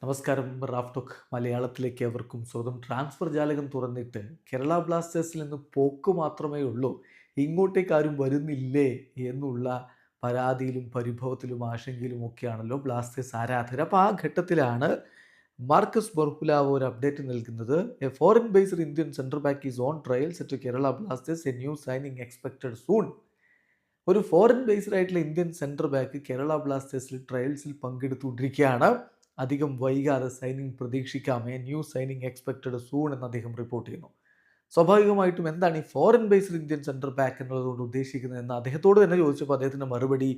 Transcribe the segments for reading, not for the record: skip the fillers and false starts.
നമസ്കാരം. Raf talk മലയാളത്തിലേക്ക് ഏവർക്കും സ്വാഗതം. ട്രാൻസ്ഫർ ജാലകം തുറന്നിട്ട് കേരള ബ്ലാസ്റ്റേഴ്സിൽ നിന്ന് പോക്ക് മാത്രമേ ഉള്ളൂ, ഇങ്ങോട്ടേക്ക് ആരും വരുന്നില്ലേ എന്നുള്ള പരാതിയിലും പരിഭവത്തിലും ആശങ്കയിലും ഒക്കെയാണല്ലോ ബ്ലാസ്റ്റേഴ്സ് ആരാധകർ. അപ്പോൾ ആ ഘട്ടത്തിലാണ് മാർക്കസ് ബൊർഹുലാവോ ഒരു അപ്ഡേറ്റ് നൽകുന്നത്. A foreign based Indian central back is on trials at Kerala Blasters, a new signing expected soon. ഒരു ഫോറിൻ ബേസ്ഡ് ആയിട്ടുള്ള ഇന്ത്യൻ സെൻട്രൽ ബാക്ക് കേരള ബ്ലാസ്റ്റേഴ്സിൽ ട്രയൽസിൽ പങ്കെടുത്തുകൊണ്ടിരിക്കുകയാണ്. അധികം വൈകാതെ സൈനിങ് പ്രതീക്ഷിക്കാമേ, ന്യൂ സൈനിങ് എക്സ്പെക്റ്റഡ് സൂൺ എന്ന് അദ്ദേഹം റിപ്പോർട്ട് ചെയ്യുന്നു. സ്വാഭാവികമായിട്ടും എന്താണ് ഈ foreign based Indian central back എന്നുള്ളതുകൊണ്ട് ഉദ്ദേശിക്കുന്നത് എന്ന് അദ്ദേഹത്തോട് തന്നെ ചോദിച്ചപ്പോൾ അദ്ദേഹത്തിൻ്റെ മറുപടി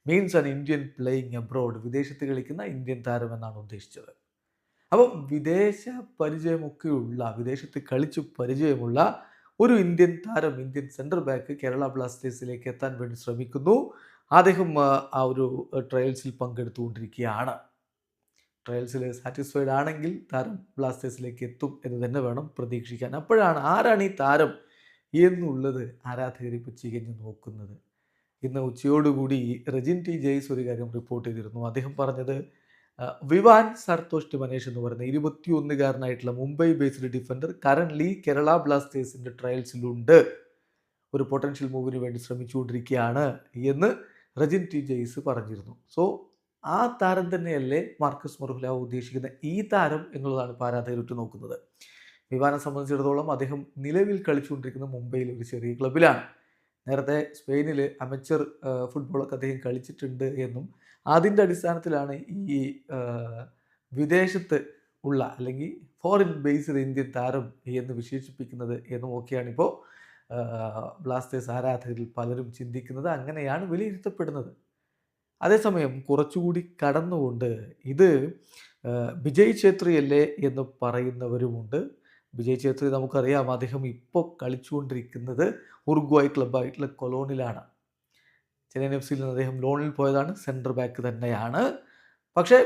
means an Indian playing abroad, വിദേശത്ത് കളിക്കുന്ന ഇന്ത്യൻ താരം എന്നാണ് ഉദ്ദേശിച്ചത്. അപ്പം വിദേശ പരിചയമൊക്കെയുള്ള, വിദേശത്ത് കളിച്ചു പരിചയമുള്ള ഒരു ഇന്ത്യൻ താരം, ഇന്ത്യൻ സെൻട്രൽ ബാക്ക് കേരള ബ്ലാസ്റ്റേഴ്സിലേക്ക് എത്താൻ വേണ്ടി ശ്രമിക്കുന്നു. അദ്ദേഹം ആ ഒരു ട്രയൽസിൽ പങ്കെടുത്തുകൊണ്ടിരിക്കുകയാണ്. ട്രയൽസിൽ സാറ്റിസ്ഫൈഡ് ആണെങ്കിൽ താരം ബ്ലാസ്റ്റേഴ്സിലേക്ക് എത്തും എന്ന് തന്നെ വേണം പ്രതീക്ഷിക്കാൻ. അപ്പോഴാണ് ആരാണ് ഈ താരം എന്നുള്ളത് ആരാധകർ ഇപ്പോൾ ചികഞ്ഞു നോക്കുന്നത്. ഇന്ന് ഉച്ചയോടുകൂടി റെജിൻ ടി ജെയ്സ് ഒരു കാര്യം റിപ്പോർട്ട് ചെയ്തിരുന്നു. അദ്ദേഹം പറഞ്ഞത് വിവാൻ സർത്തോഷ് മനേഷ് എന്ന് പറയുന്ന 21-കാരനായിട്ടുള്ള Mumbai based defender currently Kerala ബ്ലാസ്റ്റേഴ്സിൻ്റെ ട്രയൽസിലുണ്ട്, ഒരു പൊട്ടൻഷ്യൽ മൂവിന് വേണ്ടി ശ്രമിച്ചുകൊണ്ടിരിക്കുകയാണ് എന്ന് റെജിൻ ടി ജെയ്സ് പറഞ്ഞിരുന്നു. സോ ആ താരം തന്നെയല്ലേ മാർക്കസ് ബൊർഹുലാവോ ഉദ്ദേശിക്കുന്ന ഈ താരം എന്നുള്ളതാണ് ഇപ്പോൾ ആരാധകർ ഉറ്റുനോക്കുന്നത്. വിവാനെ സംബന്ധിച്ചിടത്തോളം അദ്ദേഹം നിലവിൽ കളിച്ചുകൊണ്ടിരിക്കുന്ന മുംബൈയിലെ ഒരു ചെറിയ ക്ലബിലാണ്. നേരത്തെ സ്പെയിനിൽ അമച്ചർ ഫുട്ബോളൊക്കെ അദ്ദേഹം കളിച്ചിട്ടുണ്ട് എന്നും അതിൻ്റെ അടിസ്ഥാനത്തിലാണ് ഈ വിദേശത്ത് ഉള്ള അല്ലെങ്കിൽ ഫോറിൻ ബേസ്ഡ് ഇന്ത്യൻ താരം എന്ന് വിശേഷിപ്പിക്കുന്നത് എന്നും ഒക്കെയാണിപ്പോൾ ബ്ലാസ്റ്റേഴ്സ് ആരാധകരിൽ പലരും ചിന്തിക്കുന്നത്. അങ്ങനെയാണ് വിലയിരുത്തപ്പെടുന്നത്. അതേസമയം കുറച്ചുകൂടി കടന്നുകൊണ്ട് ഇത് വിജയ് ഛേത്രിയല്ലേ എന്ന് പറയുന്നവരുമുണ്ട്. വിജയ് ഛേത്രി നമുക്കറിയാം, അദ്ദേഹം ഇപ്പോൾ കളിച്ചുകൊണ്ടിരിക്കുന്നത് ഉറുഗ്വായ് ക്ലബ്ബായിട്ടുള്ള കൊളോണിലാണ്. ചെന്നൈയിൻ എഫ് സിയിൽ നിന്ന് അദ്ദേഹം ലോണിൽ പോയതാണ്, സെൻറ്റർ ബാക്ക് തന്നെയാണ്. പക്ഷേ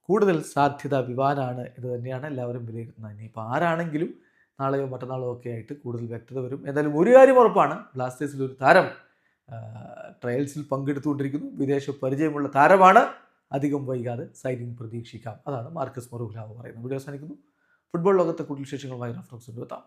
കൂടുതൽ സാധ്യത വിവാനാണ് എന്ന് തന്നെയാണ് എല്ലാവരും വിലയിരുത്തുന്നത്. ഇനിയിപ്പോൾ ആരാണെങ്കിലും നാളെയോ മറ്റന്നാളോ ഒക്കെ ആയിട്ട് കൂടുതൽ വ്യക്തത വരും. എന്തായാലും ഒരു കാര്യം ഉറപ്പാണ്, ബ്ലാസ്റ്റേഴ്സിൽ ഒരു താരം ട്രയൽസിൽ പങ്കെടുത്തുകൊണ്ടിരിക്കുന്നു. വിദേശ പരിചയമുള്ള താരമാണ്. അധികം വൈകാതെ സൈനിങ് പ്രതീക്ഷിക്കാം. അതാണ് മാർക്കസ് ബൊർഹുലാവോ പറയുന്നത്. വീഡിയോ അവസാനിക്കുന്നു. ഫുട്ബോൾ ലോകത്തെ കൂടുതൽ വിശേഷങ്ങളുമായി റഫറൻസ് എത്താം.